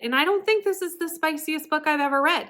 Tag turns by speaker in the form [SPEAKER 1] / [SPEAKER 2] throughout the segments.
[SPEAKER 1] And I don't think this is the spiciest book I've ever read.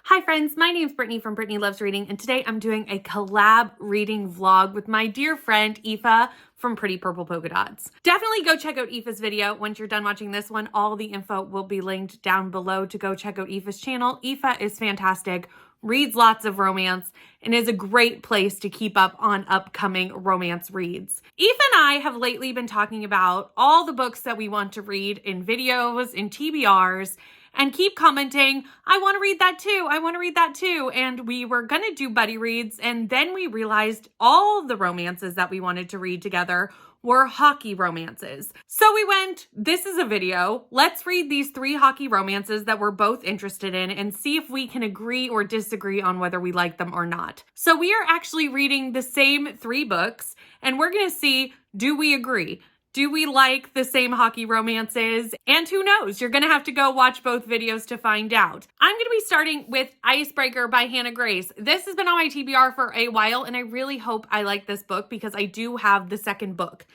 [SPEAKER 1] Hi friends, my name is Brittany from Brittany Loves Reading, and today I'm doing a collab reading vlog with my dear friend Aoife from Pretty Purple Polka Dots. Definitely go check out Aoife's video once you're done watching this one. All the info will be linked down below to go check out Aoife's channel. Aoife is fantastic, reads lots of romance, and is a great place to keep up on upcoming romance reads. Aoife and I have lately been talking about all the books that we want to read in videos, in TBRs, and keep commenting, I want to read that too, I want to read that too. And we were going to do buddy reads, and then we realized all the romances that we wanted to read together were hockey romances. So we went, this is a video, let's read these 3 hockey romances that we're both interested in and see if we can agree or disagree on whether we like them or not. So we are actually reading the same 3 books, and we're going to see, do we agree? Do we like the same hockey romances? And who knows? You're going to have to go watch both videos to find out. I'm going to be starting with Icebreaker by Hannah Grace. This has been on my TBR for a while, and I really hope I like this book because I do have the second book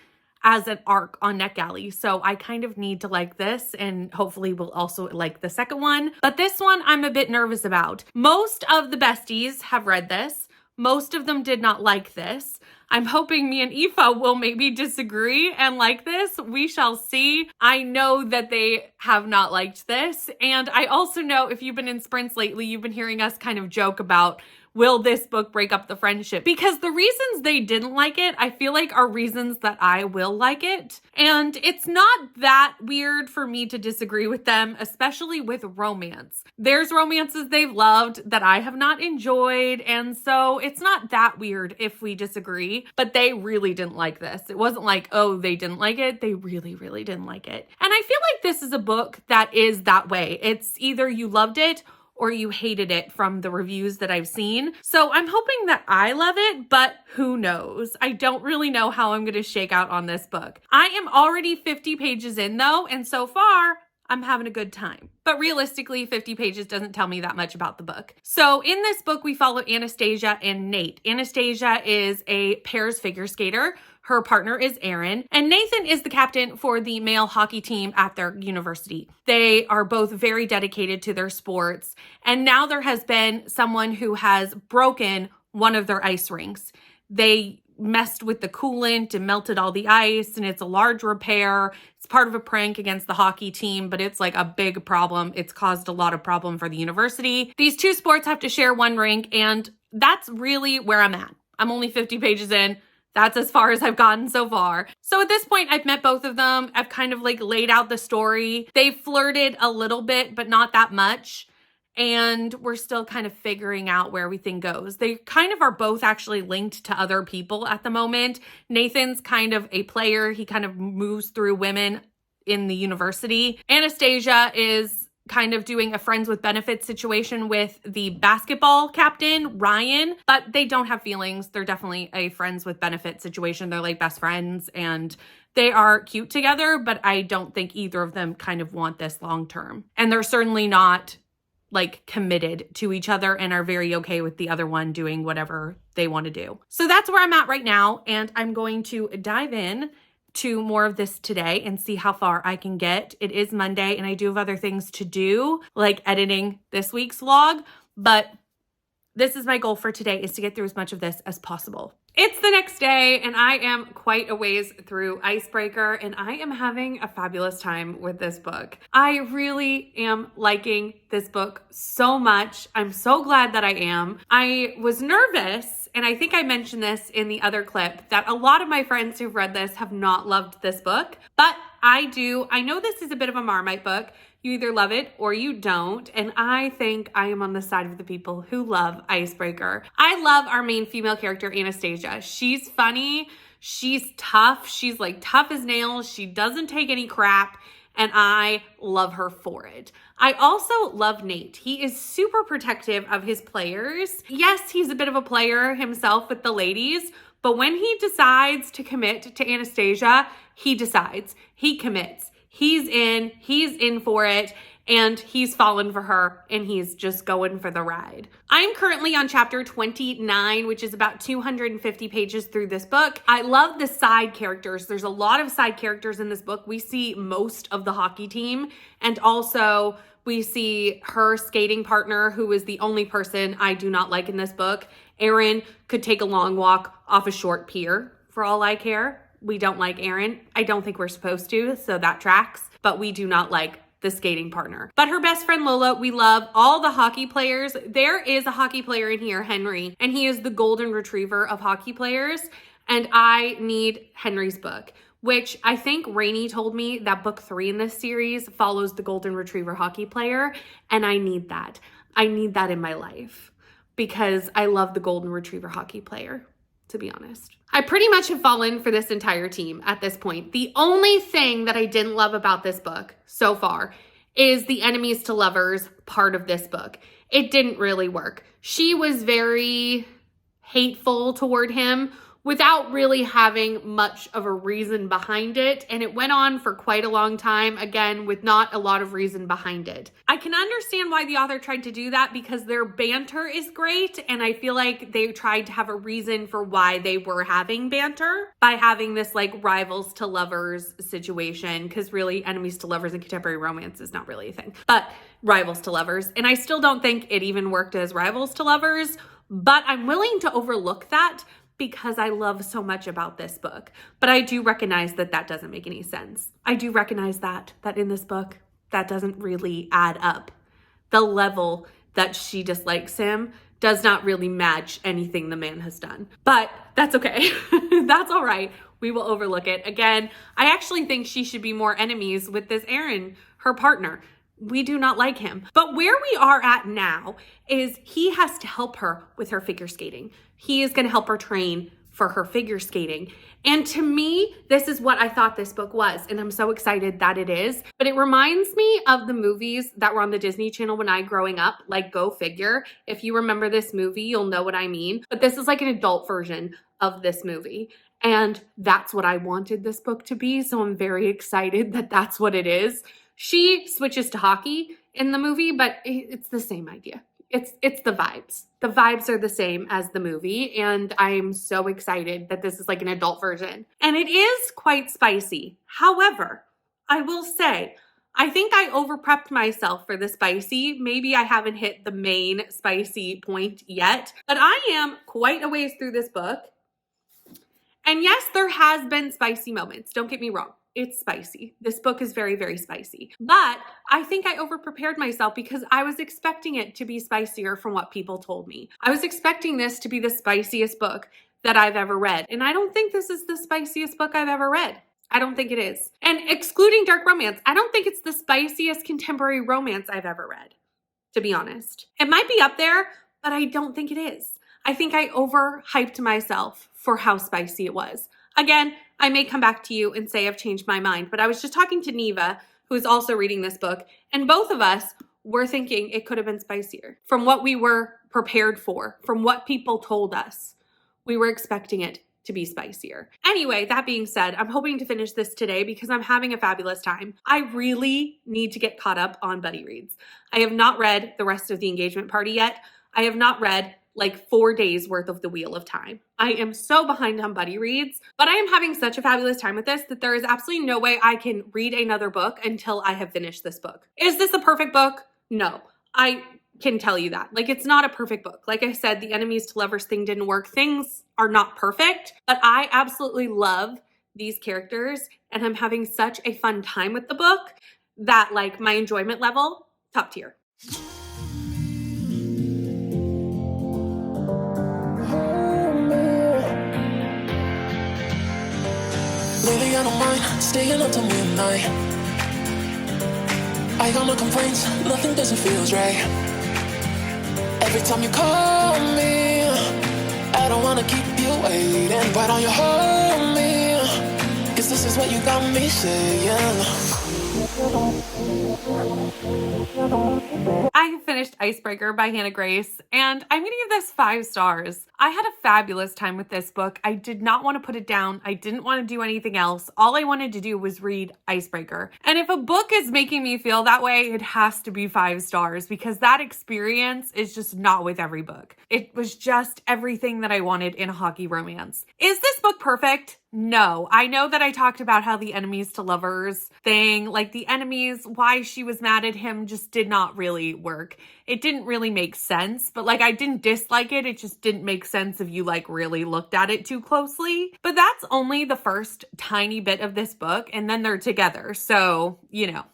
[SPEAKER 1] as an arc on NetGalley. So I kind of need to like this, and hopefully we'll also like the second one. But this one I'm a bit nervous about. Most of the besties have read this. Most of them did not like this. I'm hoping me and Aoife will maybe disagree and like this. We shall see. I know that they have not liked this. And I also know if you've been in sprints lately, you've been hearing us kind of joke about, will this book break up the friendship? Because the reasons they didn't like it, I feel like are reasons that I will like it. And it's not that weird for me to disagree with them, especially with romance. There's romances they've loved that I have not enjoyed. And so it's not that weird if we disagree, but they really didn't like this. It wasn't like, oh, they didn't like it. They really, really didn't like it. And I feel like this is a book that is that way. It's either you loved it or you hated it from the reviews that I've seen. So I'm hoping that I love it, but who knows? I don't really know how I'm going to shake out on this book. I am already 50 pages in though, and so far, I'm having a good time. But realistically, 50 pages doesn't tell me that much about the book. So in this book, we follow Anastasia and Nate. Anastasia is a pairs figure skater. Her partner is Aaron, and Nathan is the captain for the male hockey team at their university. They are both very dedicated to their sports, and now there has been someone who has broken one of their ice rinks. They messed with the coolant and melted all the ice, and it's a large repair. It's part of a prank against the hockey team, but it's like a big problem. It's caused a lot of problem for the university. These 2 sports have to share one rink, and that's really where I'm at. I'm only 50 pages in. That's as far as I've gotten so far. So at this point, I've met both of them. I've kind of like laid out the story. They flirted a little bit, but not that much. And we're still kind of figuring out where everything goes. They kind of are both actually linked to other people at the moment. Nathan's kind of a player. He kind of moves through women in the university. Anastasia is kind of doing a friends with benefits situation with the basketball captain, Ryan, but they don't have feelings. They're definitely a friends with benefits situation. They're like best friends and they are cute together, but I don't think either of them kind of want this long term. And they're certainly not like committed to each other and are very okay with the other one doing whatever they want to do. So that's where I'm at right now. And I'm going to dive in to more of this today and see how far I can get. It is Monday and I do have other things to do, like editing this week's vlog, but this is my goal for today, is to get through as much of this as possible. It's the next day and I am quite a ways through Icebreaker and I am having a fabulous time with this book. I really am liking this book so much. I'm so glad that I am. I was nervous, and I think I mentioned this in the other clip, that a lot of my friends who've read this have not loved this book, but I do. I know this is a bit of a Marmite book. You either love it or you don't. And I think I am on the side of the people who love Icebreaker. I love our main female character, Anastasia. She's funny. She's tough. She's like tough as nails. She doesn't take any crap. And I love her for it. I also love Nate. He is super protective of his players. Yes, he's a bit of a player himself with the ladies, but when he decides to commit to Anastasia, he decides. He commits. He's in for it. and he's fallen for her and he's just going for the ride. I'm currently on chapter 29, which is about 250 pages through this book. I love the side characters. There's a lot of side characters in this book. We see most of the hockey team, and also we see her skating partner, who is the only person I do not like in this book. Erin could take a long walk off a short pier for all I care. We don't like Erin. I don't think we're supposed to, so that tracks, but we do not like the skating partner. But her best friend Lola, we love. All the hockey players. There is a hockey player in here, Henry, and he is the golden retriever of hockey players, and I need Henry's book, which I think Rainey told me that book 3 in this series follows the golden retriever hockey player, and I need that. I need that in my life because I love the golden retriever hockey player, to be honest. I pretty much have fallen for this entire team at this point. The only thing that I didn't love about this book so far is the enemies to lovers part of this book. It didn't really work. She was very hateful toward him without really having much of a reason behind it. And it went on for quite a long time, again, with not a lot of reason behind it. I can understand why the author tried to do that because their banter is great. And I feel like they tried to have a reason for why they were having banter by having this like rivals to lovers situation. Because really enemies to lovers in contemporary romance is not really a thing, but rivals to lovers. And I still don't think it even worked as rivals to lovers, but I'm willing to overlook that because I love so much about this book. But I do recognize that that doesn't make any sense. I do recognize that in this book, that doesn't really add up. The level that she dislikes him does not really match anything the man has done. But that's okay. That's all right. We will overlook it. Again, I actually think she should be more enemies with this Erin, her partner. We do not like him. But where we are at now is he has to help her with her figure skating. He is going to help her train for her figure skating. And to me, this is what I thought this book was. And I'm so excited that it is. But it reminds me of the movies that were on the Disney Channel when I growing up, like Go Figure. If you remember this movie, you'll know what I mean. But this is like an adult version of this movie. And that's what I wanted this book to be. So I'm very excited that that's what it is. She switches to hockey in the movie, but it's the same idea. It's the vibes. The vibes are the same as the movie, and I'm so excited that this is like an adult version. And it is quite spicy. However, I will say, I think I over-prepped myself for the spicy. Maybe I haven't hit the main spicy point yet, but I am quite a ways through this book. And yes, there has been spicy moments. Don't get me wrong. It's spicy. This book is very, very spicy. But I think I over-prepared myself because I was expecting it to be spicier from what people told me. I was expecting this to be the spiciest book that I've ever read. And I don't think this is the spiciest book I've ever read. I don't think it is. And excluding dark romance, I don't think it's the spiciest contemporary romance I've ever read, to be honest. It might be up there, but I don't think it is. I think I overhyped myself for how spicy it was. Again, I may come back to you and say I've changed my mind, but I was just talking to Neva, who's also reading this book, and both of us were thinking it could have been spicier. From what we were prepared for, from what people told us, we were expecting it to be spicier. Anyway, that being said, I'm hoping to finish this today because I'm having a fabulous time. I really need to get caught up on buddy reads. I have not read the rest of The Engagement Party yet. I have not read like 4 days worth of The Wheel of Time. I am so behind on buddy reads, but I am having such a fabulous time with this that there is absolutely no way I can read another book until I have finished this book. Is this a perfect book? No, I can tell you that. Like, it's not a perfect book. Like I said, the enemies to lovers thing didn't work. Things are not perfect, but I absolutely love these characters and I'm having such a fun time with the book that like my enjoyment level, top tier.
[SPEAKER 2] Lately I don't mind staying up till midnight. I got no complaints, nothing doesn't feel right. Every time you call me, I don't wanna keep you waiting. Why don't you hold me? 'Cause this is what you got me saying.
[SPEAKER 1] I have finished Icebreaker by Hannah Grace, and I'm gonna give this 5 stars. I had a fabulous time with this book. I did not want to put it down. I didn't want to do anything else. All I wanted to do was read Icebreaker. And if a book is making me feel that way, it has to be 5 stars because that experience is just not with every book. It was just everything that I wanted in a hockey romance. Is this book perfect? No. I know that I talked about how the enemies to lovers thing, like the enemies, why she was mad at him just did not really work. It didn't really make sense, but like I didn't dislike it. It just didn't make sense if you like really looked at it too closely. But that's only the first tiny bit of this book, and then they're together. So, you know,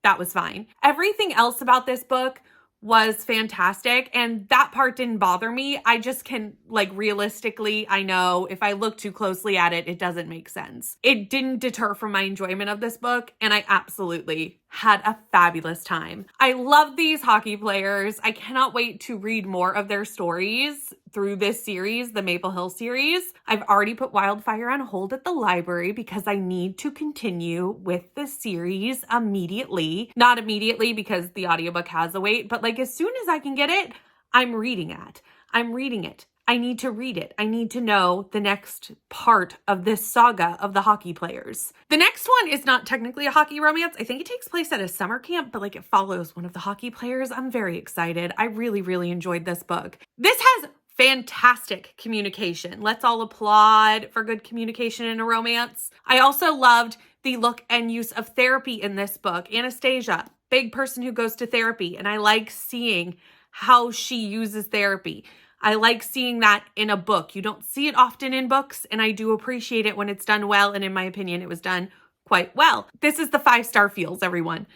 [SPEAKER 1] that was fine. Everything else about this book was fantastic, and that part didn't bother me. I just can, like, realistically, I know if I look too closely at it, it doesn't make sense. It didn't deter from my enjoyment of this book, and I absolutely had a fabulous time. I love these hockey players. I cannot wait to read more of their stories through this series, the Maple Hill series. I've already put Wildfire on hold at the library because I need to continue with the series immediately. Not immediately because the audiobook has a wait, but like as soon as I can get it, I'm reading it. I'm reading it. I need to read it. I need to know the next part of this saga of the hockey players. The next one is not technically a hockey romance. I think it takes place at a summer camp, but like it follows one of the hockey players. I'm very excited. I really, really enjoyed this book. This has fantastic communication. Let's all applaud for good communication in a romance. I also loved the look and use of therapy in this book. Anastasia, big person who goes to therapy, and I like seeing how she uses therapy. I like seeing that in a book. You don't see it often in books, and I do appreciate it when it's done well, and in my opinion, it was done quite well. This is the 5-star feels, everyone.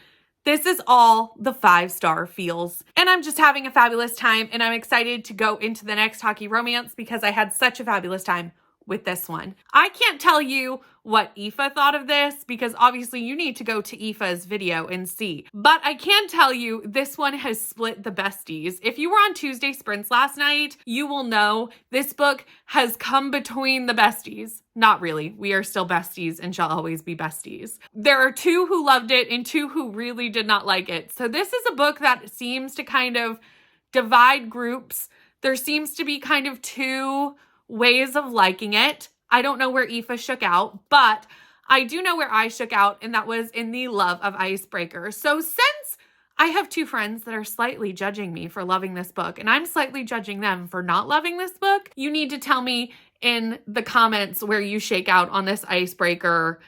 [SPEAKER 1] This is all the 5-star feels. And I'm just having a fabulous time, and I'm excited to go into the next hockey romance because I had such a fabulous time with this one. I can't tell you what Aoife thought of this because obviously you need to go to Aoife's video and see. But I can tell you this one has split the besties. If you were on Tuesday Sprints last night, you will know this book has come between the besties. Not really. We are still besties and shall always be besties. There are 2 who loved it and 2 who really did not like it. So this is a book that seems to kind of divide groups. There seems to be kind of 2 ways of liking it. I don't know where Aoife shook out, but I do know where I shook out, and that was in the love of Icebreaker. So since I have 2 friends that are slightly judging me for loving this book, and I'm slightly judging them for not loving this book, you need to tell me in the comments where you shake out on this Icebreaker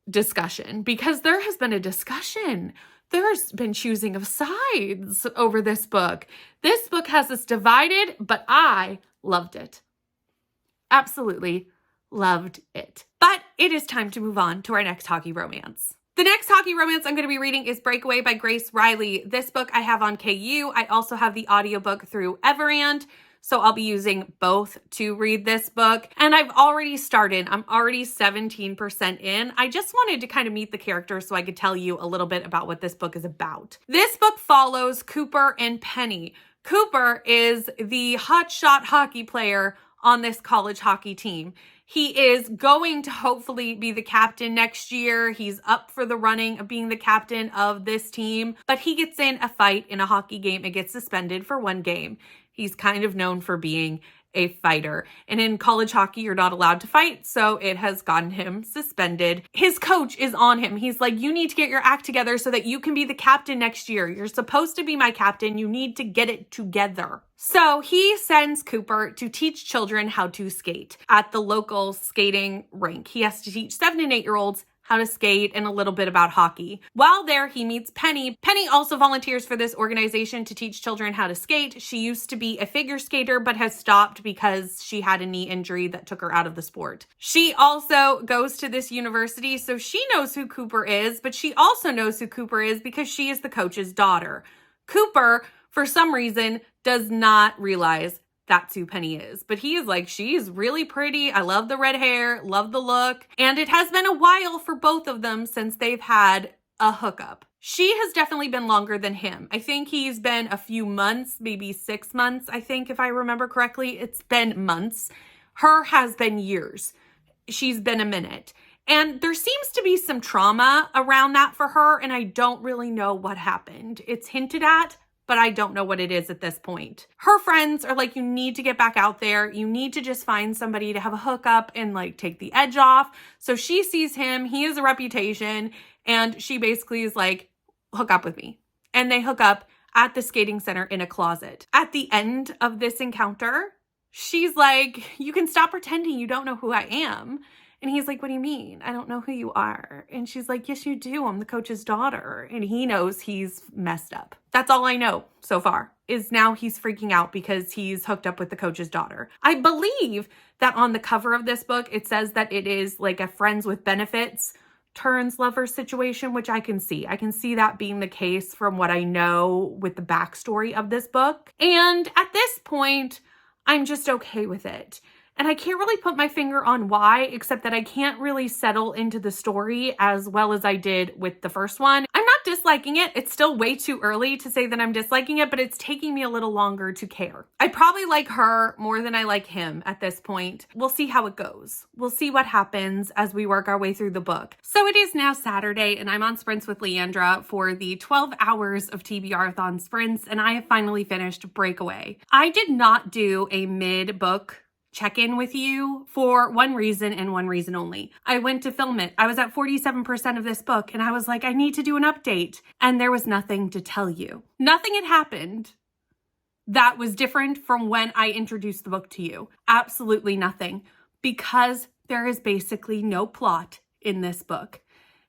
[SPEAKER 1] discussion, because there has been a discussion. There's been choosing of sides over this book. This book has us divided, but I loved it. Absolutely loved it. But it is time to move on to our next hockey romance. The next hockey romance I'm going to be reading is Breakaway by Grace Riley. This book I have on KU. I also have the audiobook through Everand, so I'll be using both to read this book. And I've already started. I'm already 17% in. I just wanted to kind of meet the characters so I could tell you a little bit about what this book is about. This book follows Cooper and Penny. Cooper is the hotshot hockey player on this college hockey team. He is going to hopefully be the captain next year. He's up for the running of being the captain of this team, but he gets in a fight in a hockey game and gets suspended for 1 game. He's kind of known for being a fighter. And in college hockey, you're not allowed to fight, so it has gotten him suspended. His coach is on him. He's like, you need to get your act together so that you can be the captain next year. You're supposed to be my captain. You need to get it together. So he sends Cooper to teach children how to skate at the local skating rink. He has to teach 7 and 8-year-olds how to skate and a little bit about hockey. While there, he meets Penny. Penny also volunteers for this organization to teach children how to skate. She used to be a figure skater, but has stopped because she had a knee injury that took her out of the sport. She also goes to this university, so she knows who Cooper is, but she also knows who Cooper is because she is the coach's daughter. Cooper, for some reason, does not realize that's who Penny is. But he is like, she's really pretty. I love the red hair, love the look. And it has been a while for both of them since they've had a hookup. She has definitely been longer than him. I think he's been a few months, maybe 6 months, I think, if I remember correctly. It's been months. Her has been years. She's been a minute. And there seems to be some trauma around that for her, and I don't really know what happened. It's hinted at, but I don't know what it is at this point. Her friends are like, you need to get back out there. You need to just find somebody to have a hookup and like take the edge off. So she sees him, he has a reputation, and she basically is like, hook up with me. And they hook up at the skating center in a closet. At the end of this encounter, she's like, you can stop pretending you don't know who I am. And he's like, what do you mean? I don't know who you are. And she's like, yes, you do. I'm the coach's daughter. And he knows he's messed up. That's all I know so far, is now he's freaking out because he's hooked up with the coach's daughter. I believe that on the cover of this book, it says that it is like a friends with benefits turns lover situation, which I can see. I can see that being the case from what I know with the backstory of this book. And at this point, I'm just okay with it. And I can't really put my finger on why, except that I can't really settle into the story as well as I did with the first one. I'm not disliking it. It's still way too early to say that I'm disliking it, but it's taking me a little longer to care. I probably like her more than I like him at this point. We'll see how it goes. We'll see what happens as we work our way through the book. So it is now Saturday, and I'm on sprints with Leandra for the 12 hours of TBR-a-thon sprints, and I have finally finished Breakaway. I did not do a mid-book check-in with you for one reason and one reason only. I went to film it. I was at 47% of this book and I was like, I need to do an update. And there was nothing to tell you. Nothing had happened that was different from when I introduced the book to you. Absolutely nothing, because there is basically no plot in this book.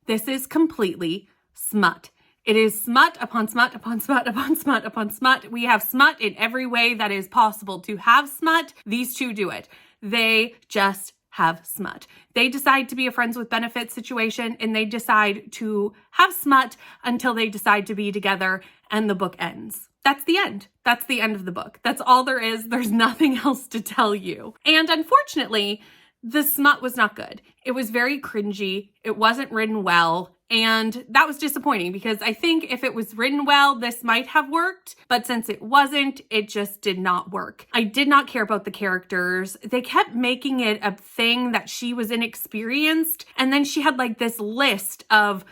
[SPEAKER 1] This is completely smut. It is smut upon smut upon smut upon smut upon smut. We have smut in every way that is possible to have smut. These two do it. They just have smut. They decide to be a friends with benefits situation, and they decide to have smut until they decide to be together, and the book ends. That's the end. That's the end of the book. That's all there is. There's nothing else to tell you. And unfortunately, the smut was not good. It was very cringy. It wasn't written well. And that was disappointing, because I think if it was written well, this might have worked. But since it wasn't, it just did not work. I did not care about the characters. They kept making it a thing that she was inexperienced. And then she had like this list of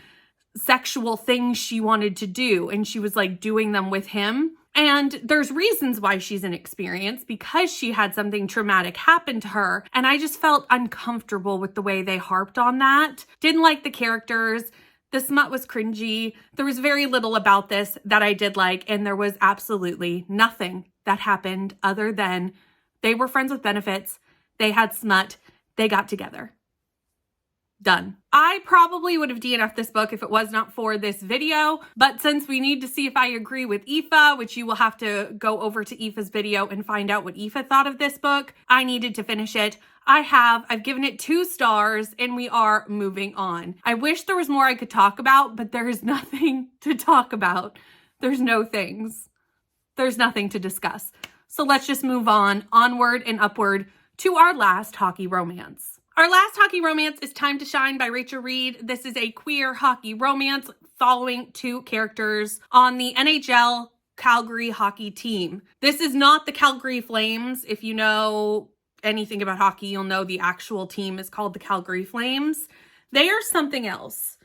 [SPEAKER 1] sexual things she wanted to do, and she was like doing them with him. And there's reasons why she's inexperienced, because she had something traumatic happen to her. And I just felt uncomfortable with the way they harped on that. Didn't like the characters. The smut was cringy. There was very little about this that I did like, and there was absolutely nothing that happened other than they were friends with benefits, they had smut, they got together. Done. I probably would have DNF'd this book if it was not for this video, but since we need to see if I agree with Aoife, which you will have to go over to Aoife's video and find out what Aoife thought of this book, I needed to finish it. I've given it 2 stars, and we are moving on. I wish there was more I could talk about, but there is nothing to talk about. There's no things. There's nothing to discuss. So let's just move on, onward and upward to our last hockey romance. Our last hockey romance is Time to Shine by Rachel Reed. This is a queer hockey romance following 2 characters on the NHL Calgary hockey team. This is not the Calgary Flames. If you know anything about hockey, you'll know the actual team is called the Calgary Flames. They are something else.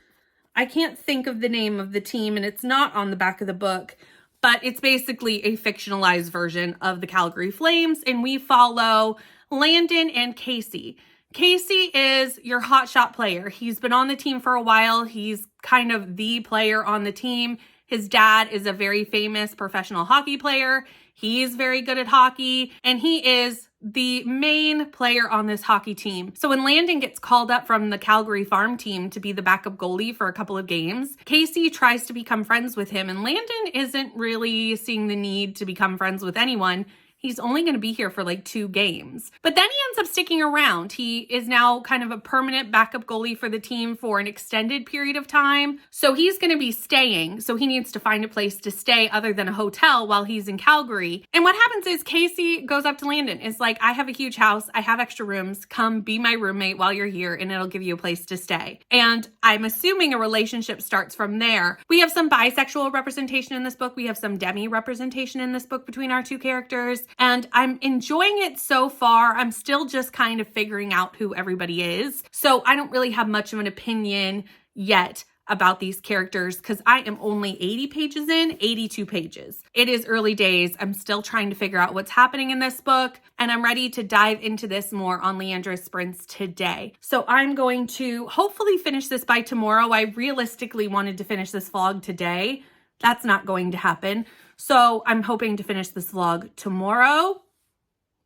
[SPEAKER 1] I can't think of the name of the team, and it's not on the back of the book, but it's basically a fictionalized version of the Calgary Flames, and we follow Landon and Casey. Casey is your hotshot player. He's been on the team for a while. He's kind of the player on the team. His dad is a very famous professional hockey player. He's very good at hockey, and he is the main player on this hockey team. So when Landon gets called up from the Calgary farm team to be the backup goalie for a couple of games, Casey tries to become friends with him, and Landon isn't really seeing the need to become friends with anyone. He's only going to be here for like 2 games. But then he ends up sticking around. He is now kind of a permanent backup goalie for the team for an extended period of time. So he's going to be staying. So he needs to find a place to stay other than a hotel while he's in Calgary. And what happens is Casey goes up to Landon. It's like, I have a huge house. I have extra rooms. Come be my roommate while you're here, and it'll give you a place to stay. And I'm assuming a relationship starts from there. We have some bisexual representation in this book. We have some demi representation in this book between our 2 characters. and I'm enjoying it so far. I'm still just kind of figuring out who everybody is. So I don't really have much of an opinion yet about these characters because I am only 80 pages in, 82 pages. It is early days. I'm still trying to figure out what's happening in this book, and I'm ready to dive into this more on Leandra's sprints today. So I'm going to hopefully finish this by tomorrow. I realistically wanted to finish this vlog today. That's not going to happen. So I'm hoping to finish this vlog tomorrow.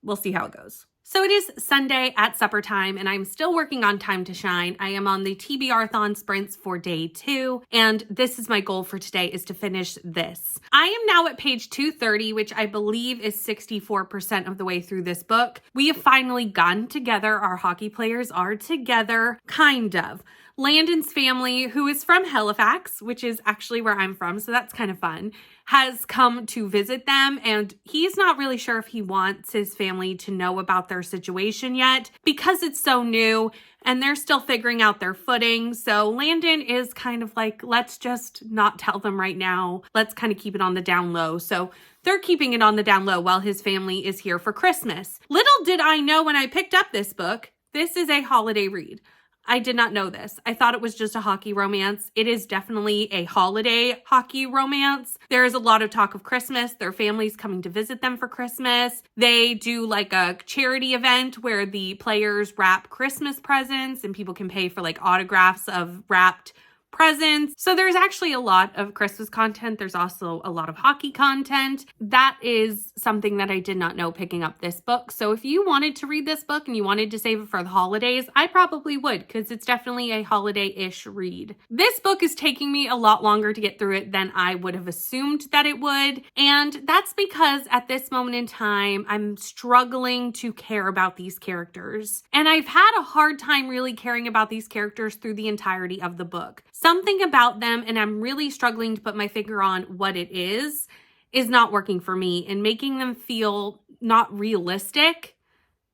[SPEAKER 1] We'll see how it goes. So it is Sunday at supper time, and I'm still working on Time to Shine. I am on the TBR-thon sprints for day 2, and this is my goal for today, is to finish this. I am now at page 230, which I believe is 64% of the way through this book. We have finally gotten together. Our hockey players are together, kind of. Landon's family, who is from Halifax, which is actually where I'm from, so that's kind of fun, has come to visit them, and he's not really sure if he wants his family to know about their situation yet because it's so new and they're still figuring out their footing. So Landon is kind of like, let's just not tell them right now. Let's kind of keep it on the down low. So they're keeping it on the down low while his family is here for Christmas. Little did I know when I picked up this book, this is a holiday read. I did not know this. I thought it was just a hockey romance. It is definitely a holiday hockey romance. There is a lot of talk of Christmas. Their family's coming to visit them for Christmas. They do like a charity event where the players wrap Christmas presents and people can pay for like autographs of wrapped presents. So there's actually a lot of Christmas content. There's also a lot of hockey content. That is something that I did not know picking up this book. So if you wanted to read this book and you wanted to save it for the holidays, I probably would, because it's definitely a holiday-ish read. This book is taking me a lot longer to get through it than I would have assumed that it would. And that's because at this moment in time, I'm struggling to care about these characters. And I've had a hard time really caring about these characters through the entirety of the book. Something about them, and I'm really struggling to put my finger on what it is not working for me and making them feel not realistic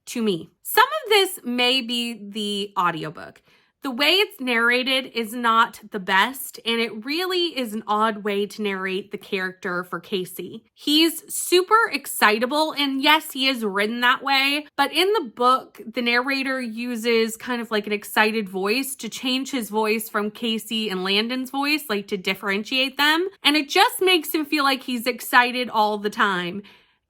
[SPEAKER 1] to me. Some of this may be the audiobook. The way it's narrated is not the best, and it really is an odd way to narrate the character for Casey. He's super excitable, and yes, he is written that way, but in the book, the narrator uses kind of like an excited voice to change his voice from Casey and Landon's voice, like to differentiate them, and it just makes him feel like he's excited all the time,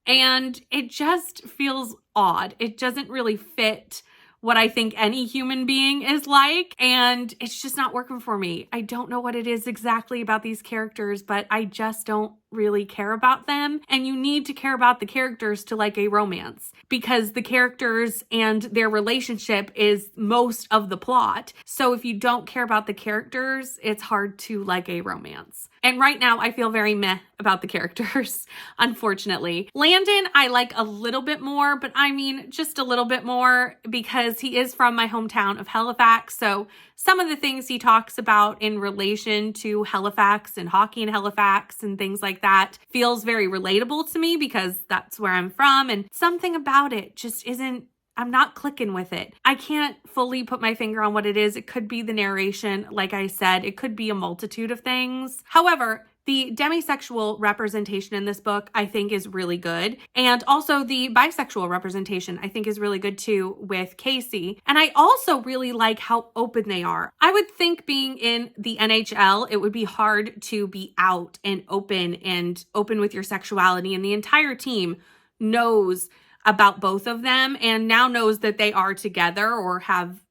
[SPEAKER 1] and it just feels odd. It doesn't really fit what I think any human being is like, and it's just not working for me. I don't know what it is exactly about these characters, but I just don't really care about them. And you need to care about the characters to like a romance, because the characters and their relationship is most of the plot. So if you don't care about the characters, it's hard to like a romance. And right now I feel very meh about the characters, unfortunately. Landon, I like a little bit more, but I mean just a little bit more because he is from my hometown of Halifax. So some of the things he talks about in relation to Halifax and hockey in Halifax and things like that feels very relatable to me because that's where I'm from. And something about it just isn't, I'm not clicking with it. I can't fully put my finger on what it is. It could be the narration. Like I said, it could be a multitude of things. However, the demisexual representation in this book, I think, is really good. And also the bisexual representation, I think, is really good too with Casey. And I also really like how open they are. I would think being in the NHL, it would be hard to be out and open with your sexuality. And the entire team knows about both of them and now knows that they are together or have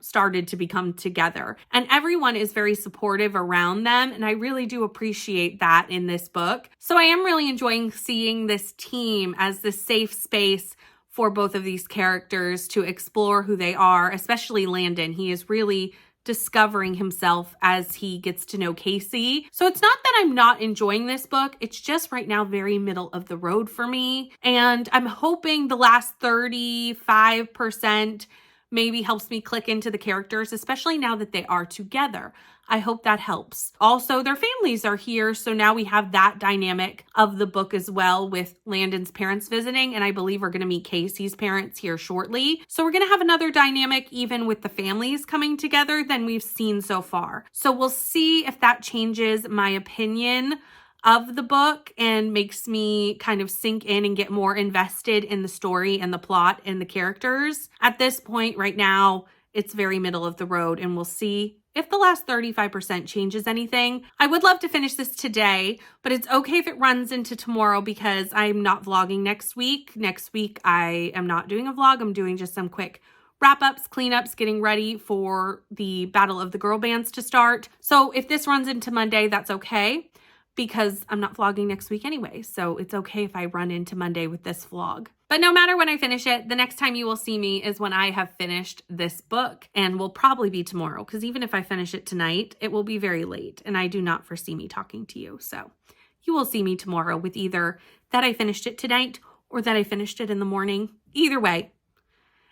[SPEAKER 1] started to become together. And everyone is very supportive around them. And I really do appreciate that in this book. So I am really enjoying seeing this team as the safe space for both of these characters to explore who they are, especially Landon. He is really discovering himself as he gets to know Casey. So it's not that I'm not enjoying this book. It's just right now very middle of the road for me. And I'm hoping the last 35% maybe helps me click into the characters, especially now that they are together. I hope that helps. Also, their families are here, so now we have that dynamic of the book as well with Landon's parents visiting, and I believe we're going to meet Casey's parents here shortly. So we're going to have another dynamic even with the families coming together than we've seen so far. So we'll see if that changes my opinion of the book and makes me kind of sink in and get more invested in the story and the plot and the characters. At this point right now, it's very middle of the road, and we'll see if the last 35% changes anything. I would love to finish this today, but it's okay if it runs into tomorrow because I'm not vlogging next week. Next week, I am not doing a vlog. I'm doing just some quick wrap-ups, cleanups, getting ready for the Battle of the Girl Bands to start. So if this runs into Monday, that's okay because I'm not vlogging next week anyway. So it's okay if I run into Monday with this vlog. But no matter when I finish it, the next time you will see me is when I have finished this book, and will probably be tomorrow because even if I finish it tonight, it will be very late and I do not foresee me talking to you. So you will see me tomorrow with either that I finished it tonight or that I finished it in the morning. Either way,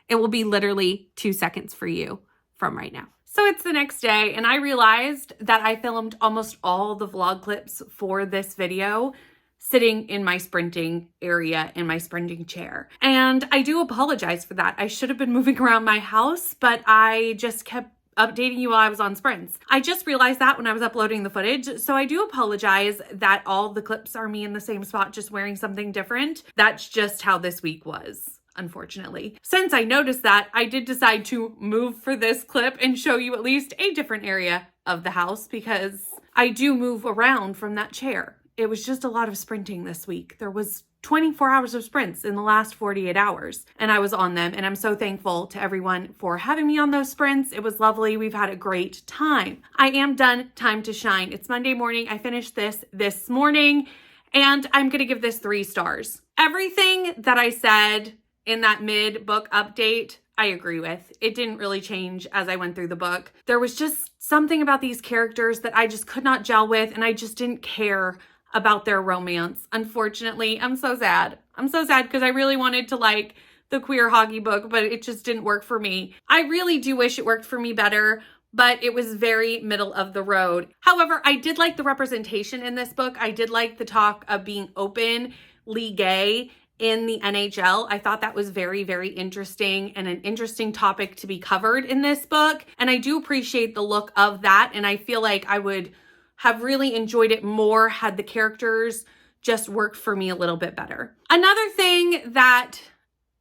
[SPEAKER 1] it will be literally 2 seconds for you from right now. So it's the next day and I realized that I filmed almost all the vlog clips for this video sitting in my sprinting area in my sprinting chair. And I do apologize for that. I should have been moving around my house, but I just kept updating you while I was on sprints. I just realized that when I was uploading the footage. So I do apologize that all the clips are me in the same spot, just wearing something different. That's just how this week was, unfortunately. Since I noticed that, I did decide to move for this clip and show you at least a different area of the house because I do move around from that chair. It was just a lot of sprinting this week. There was 24 hours of sprints in the last 48 hours, and I was on them, and I'm so thankful to everyone for having me on those sprints. It was lovely. We've had a great time. I am done. Time to shine. It's Monday morning. I finished this morning, and I'm going to give this 3 stars. Everything that I said in that mid-book update, I agree with. It didn't really change as I went through the book. There was just something about these characters that I just could not gel with, and I just didn't care about their romance. Unfortunately, I'm so sad. I'm so sad because I really wanted to like the queer hockey book, but it just didn't work for me. I really do wish it worked for me better, but it was very middle of the road. However, I did like the representation in this book. I did like the talk of being openly gay in the NHL. I thought that was very, very interesting and an interesting topic to be covered in this book. And I do appreciate the look of that. And I feel like I would have really enjoyed it more had the characters just worked for me a little bit better. Another thing that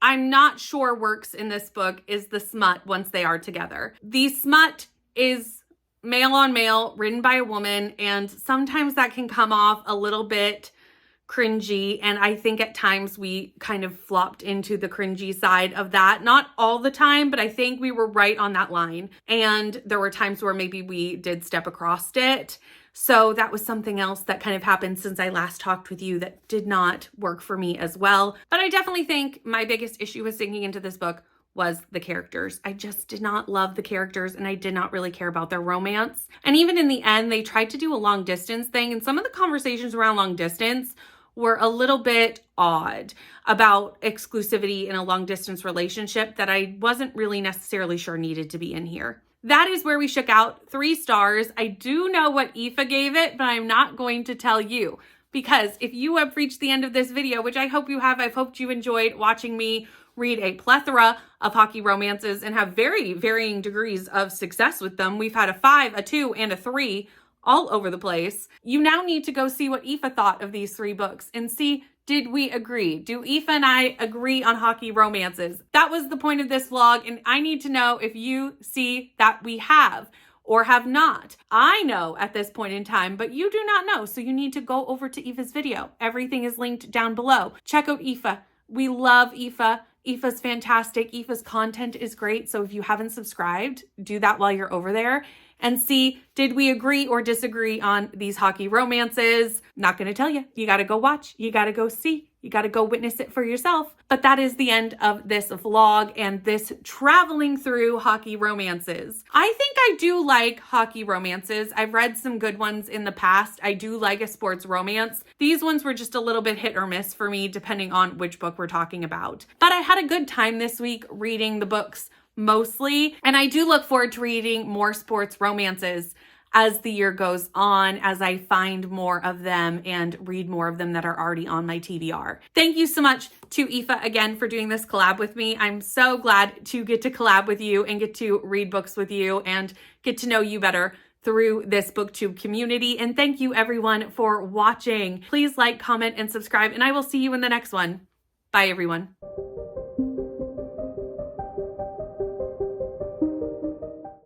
[SPEAKER 1] I'm not sure works in this book is the smut once they are together. The smut is male on male, written by a woman, and sometimes that can come off a little bit cringy, and I think at times we kind of flopped into the cringy side of that. Not all the time, but I think we were right on that line, and there were times where maybe we did step across it. So that was something else that kind of happened since I last talked with you that did not work for me as well. But I definitely think my biggest issue with sinking into this book was the characters. I just did not love the characters and I did not really care about their romance. And even in the end, they tried to do a long distance thing, and some of the conversations around long distance were a little bit odd about exclusivity in a long distance relationship that I wasn't really necessarily sure needed to be in here. That is where we shook out 3 stars. I do know what Aoife gave it, but I'm not going to tell you because if you have reached the end of this video, which I hope you have, I've hoped you enjoyed watching me read a plethora of hockey romances and have very varying degrees of success with them. We've had a 5, a 2, and a 3 all over the place. You now need to go see what Aoife thought of these 3 books and see, did we agree? Do Aoife and I agree on hockey romances? That was the point of this vlog, and I need to know if you see that we have or have not. I know at this point in time, but you do not know, so you need to go over to Aoife's video. Everything is linked down below. Check out Aoife. We love Aoife. Aoife's fantastic. Aoife's content is great, so if you haven't subscribed, do that while you're over there and see, did we agree or disagree on these hockey romances? Not going to tell you. You got to go watch. You got to go see. You got to go witness it for yourself. But that is the end of this vlog and this traveling through hockey romances. I think I do like hockey romances. I've read some good ones in the past. I do like a sports romance. These ones were just a little bit hit or miss for me, depending on which book we're talking about. But I had a good time this week reading the books mostly. And I do look forward to reading more sports romances as the year goes on, as I find more of them and read more of them that are already on my TBR. Thank you so much to Aoife again for doing this collab with me. I'm so glad to get to collab with you and get to read books with you and get to know you better through this booktube community. And thank you everyone for watching. Please like, comment, and subscribe, and I will see you in the next one. Bye everyone.